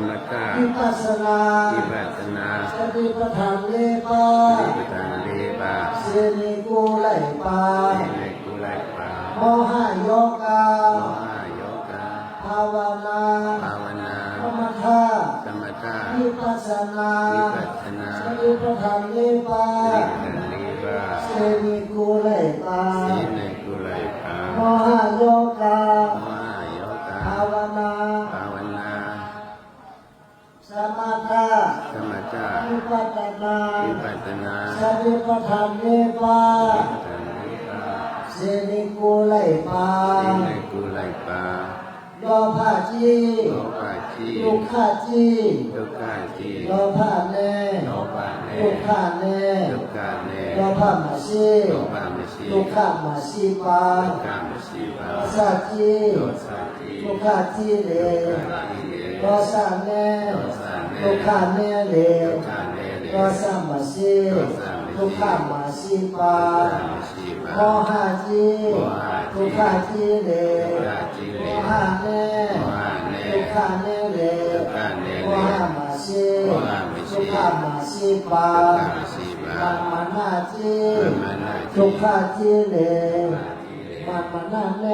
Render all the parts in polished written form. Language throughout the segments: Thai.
มถะวิปัสสนาสติปัฏฐานเลปาเสนิกูไลปาโมหะโยกาภาวนาสมถะวิปัสสนาสติปัฏฐานเลปาเสนิกูไลปาโมหะโยกาภาวนาสมถะวิปัสสนาสติปัฏฐานเลปาเสนิกูไลปาโลภะจีทุกขะจีโลภะเนทุกขะเนโลภะมะสีทุกขะมะสีปาโลสะจีทุกขะจีเลโลสะเนทุกขะเนเลโลสะมะสีทุกขะมะสีปาโมหะจีทุกขะจีเลโมหะเนทุกขะเนเลโมหะมะสีทุกขะมะสีปามัมมนะจีทุกขะจีเลมัมมนะเน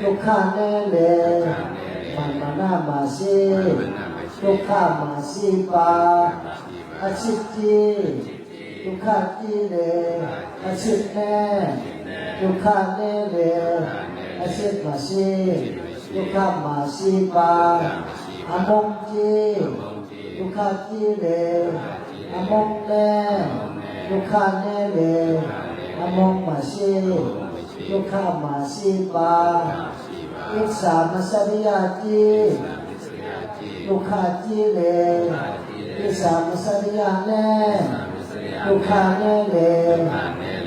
ทุกขะเนเลมัมมนะมะสีทุกขะมะสีปาอชิตจีทุกขะจีเลอชิตเนทุกขะเนเลอชิตมะสีทุกขะมะสีปาอมงจีทุกขะจีเลอมงเนทุกขะเนเลอมงมะสีทุกขะมะสีปาอิสามัสริยาจีทุกขะจีเลอิสามัสริยาเนทุกขะเนเล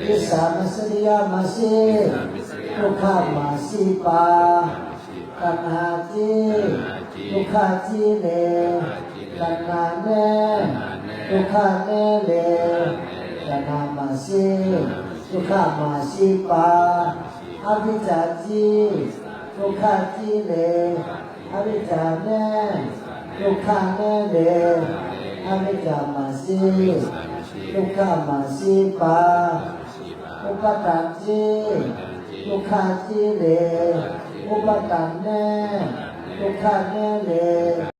อิสามัสริยามะสีทุกขะมะสีปาตัณหาจีทุกขะจีเลตัณหาเนทุกขะเนเลตัณหามะสีทุกขะมะสีปาอวิชชาจีทุกขะจีเลอวิชชาเนทุกขะเนเลอวิชชามะสีทุกขะมะสีปาอุปทานจีทุกขะจีเลอุปทานเนทุกขะเนเล